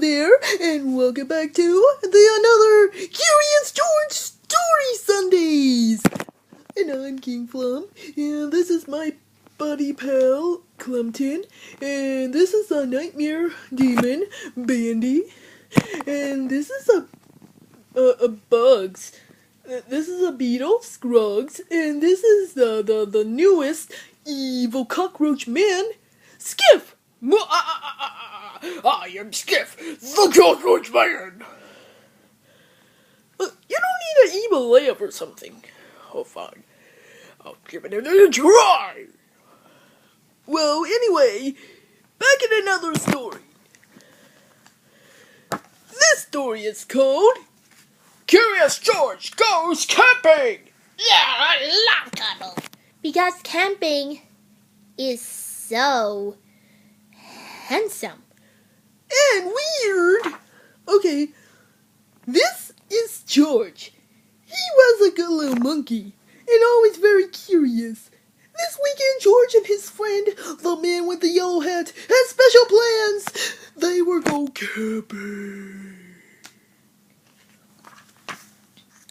there, and welcome back to another Curious George Story Sundays. And I'm King Flump, and this is my buddy pal, Clumpton, and this is a nightmare demon, Bandy, and this is a Bugs. This is a beetle, Scruggs, and this is the newest evil cockroach man, Skiff. I am Skiff, the cockroach man. You don't need an evil laugh or something. Oh, fine. I'll give it a try. Well, anyway, back in another story. This story is called Curious George Goes Camping. Yeah, I love camping. Because camping is so handsome. and weird. Okay, this is George. He was a good little monkey and always very curious. This weekend, George and his friend, the man with the yellow hat, had special plans. They were going camping.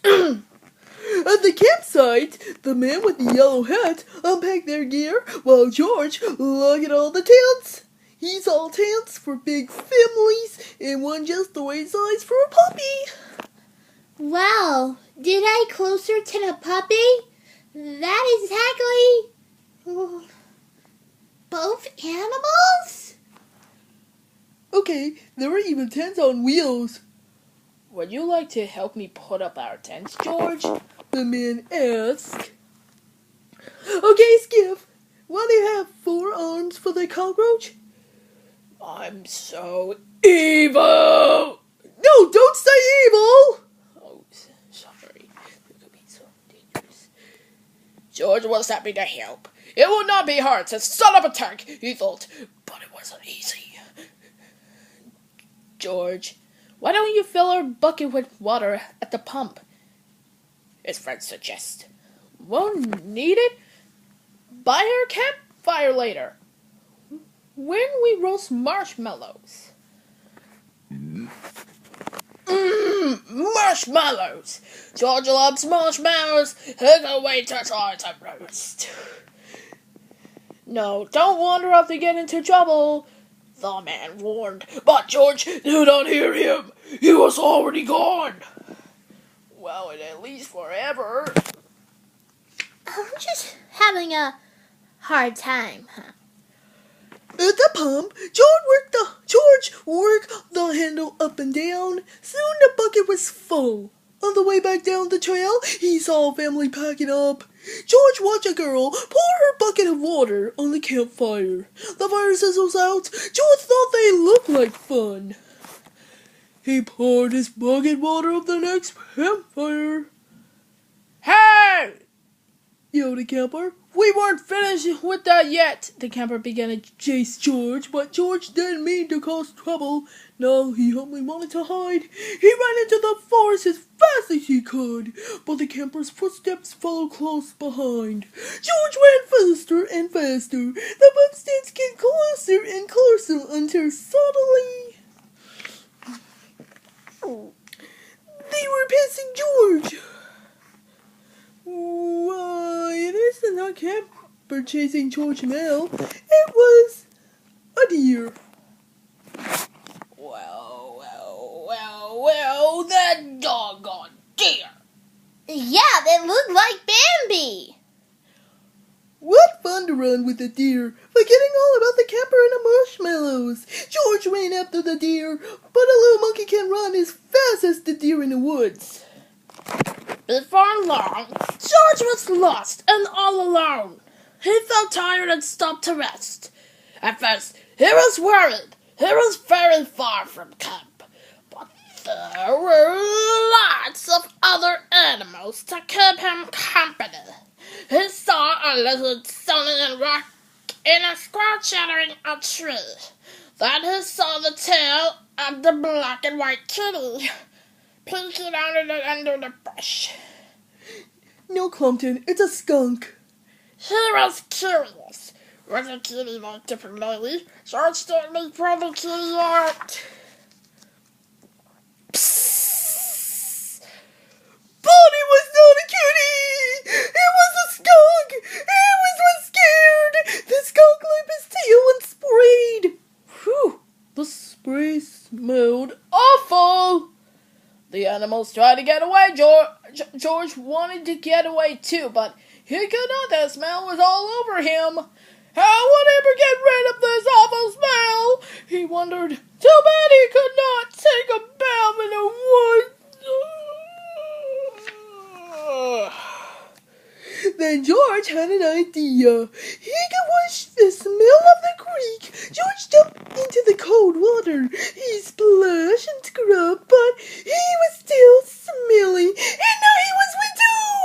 At the campsite, the man with the yellow hat unpacked their gear while George looked at all the tents. He saw tents for big families and one just the right size for a puppy. Wow, did I closer to the puppy? That exactly both animals? Okay, there were even tents on wheels. Would you like to help me put up our tents, George? The man asked. Okay, Skiff, why do you have 4 arms for the cockroach? I'm so evil. No, don't say evil! Oh, sorry. It could be so dangerous. George was happy to help. It would not be hard to set up a tank, he thought, but it wasn't easy. George, why don't you fill our bucket with water at the pump? His friend suggests. Won't need it. Buy her campfire later. When we roast marshmallows. Marshmallows! George loves marshmallows. He can wait to try to roast. No, don't wander off to get into trouble, the man warned. But George did not hear him. He was already gone. Well, and at least forever. I'm just having a hard time, huh? At the pump, George worked the handle up and down. Soon the bucket was full. On the way back down the trail, he saw a family packing up. George watched a girl pour her bucket of water on the campfire. The fire sizzles out. George thought they looked like fun. He poured his bucket water up the next campfire. Hey! Yelled the camper. We weren't finished with that yet. The camper began to chase George, but George didn't mean to cause trouble. No, he only wanted to hide. He ran into the forest as fast as he could, but the camper's footsteps followed close behind. George ran faster and faster. The footsteps came closer and closer until suddenly they were passing George. Why, it isn't a camper chasing George now. It was a deer. Well, that doggone deer. Yeah, they look like Bambi. What fun to run with a deer, forgetting all about the camper and the marshmallows. George ran after the deer, but a little monkey can run as fast as the deer in the woods. Before long, George was lost and all alone. He felt tired and stopped to rest. At first, he was worried. He was very far from camp. But there were lots of other animals to keep him company. He saw a little sunny rock in a squirrel chattering a tree. Then he saw the tail of the black and white kitty peeking out under the bush. No, Clumpton, it's a skunk. He was curious. Was the kitty like differently? George didn't meet where the kitty out. They smelled awful. The animals tried to get away. George wanted to get away too, but he could not. The smell was all over him. How would he ever get rid of this awful smell? He wondered. Too bad he could not take a bath in the woods. Then George had an idea. He could wash the smell of the creek. George jumped into the cold water. He splashed and scrubbed, but he was still smelly, and now he was wet too.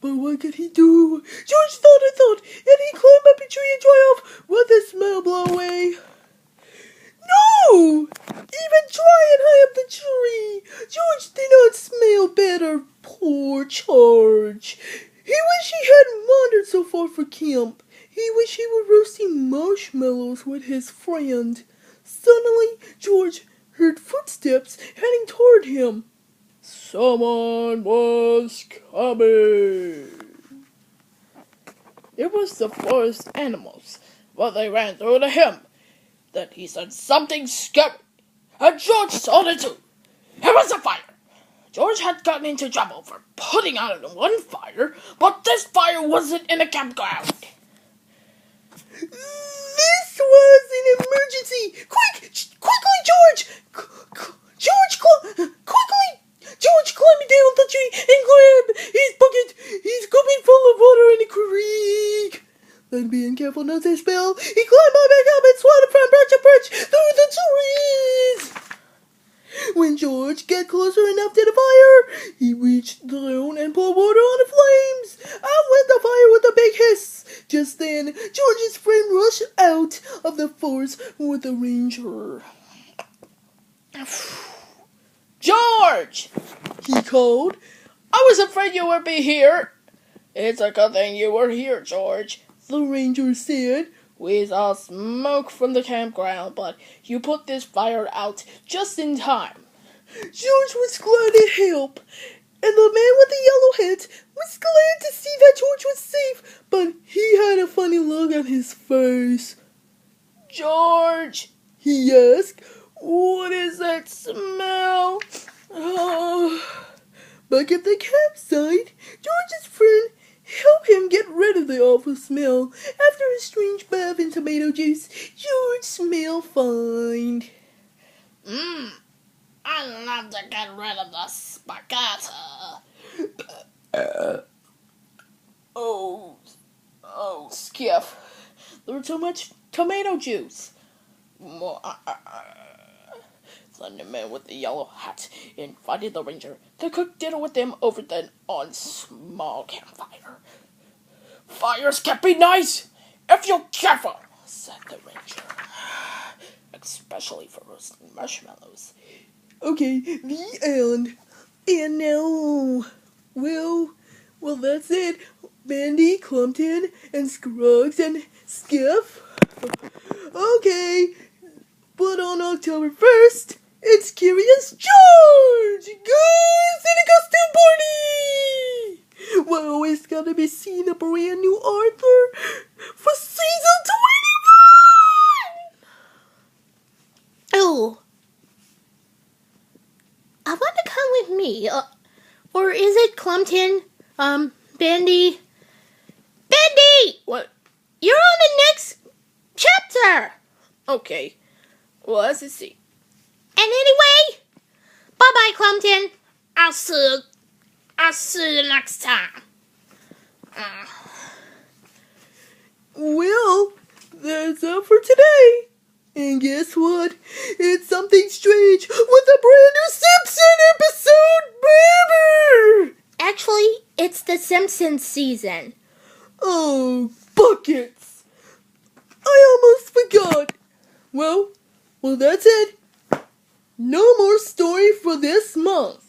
But what could he do? George thought and thought, and he climbed up a tree and dry off. Would the smell blow away? No! Even try and high up the tree. George did not smell better. Poor George. He wished he hadn't wandered so far for camp. He wished he were roasting marshmallows with his friend. Suddenly, George heard footsteps heading toward him. Someone was coming. It was the forest animals, but they ran through to him. Then he said something scary, and George saw it too. It was a fire. George had gotten into trouble for putting out one fire, but this fire wasn't in a campground. This was an emergency! Quickly, George! Quickly! George climbed down the tree and grabbed his bucket. He's scooping full of water in the creek. Then, being careful not to spill, he climbed back up and swatted from branch to branch through the trees. When George got closer enough to the fire, he reached down and poured water on the flames. Out went the fire with a big hiss. Just then, George's friend rushed out of the forest with the ranger. George! He called. I was afraid you would be here. It's a good thing you were here, George, the ranger said. We saw smoke from the campground, but you put this fire out just in time. George was glad to help, and the man with the yellow hat was glad to see that George was safe, but he had a funny look on his face. George, he asked, what is that smell? Back at the campsite, George's friend helped him get rid of the awful smell. After a strange bath in tomato juice, George smelled fine. I love to get rid of the spaghetti. Skiff. There's too much tomato juice. Then the man with the yellow hat invited the ranger to cook dinner with them over then on small campfire. Fires can be nice if you're careful, said the ranger. Especially for roasting marshmallows. Okay, the end. And now, well, that's it. Bandy, Clumpton, and Scruggs, and Skiff. Okay, but on October 1st, it's Curious George! Guys, in a costume party! Well, it's gonna be seeing a brand new Arthur for season 21! Oh. I want to come with me. Or is it Clumpton? Bandy? Bandy! What? You're on the next chapter! Okay. Well, let's see. And anyway, bye-bye, Clumpton. I'll see you next time. Well, that's all for today. And guess what? It's something strange with a brand new Simpson episode, baby! Actually, it's the Simpsons season. Oh, buckets! I almost forgot. Well, that's it. No more story for this month.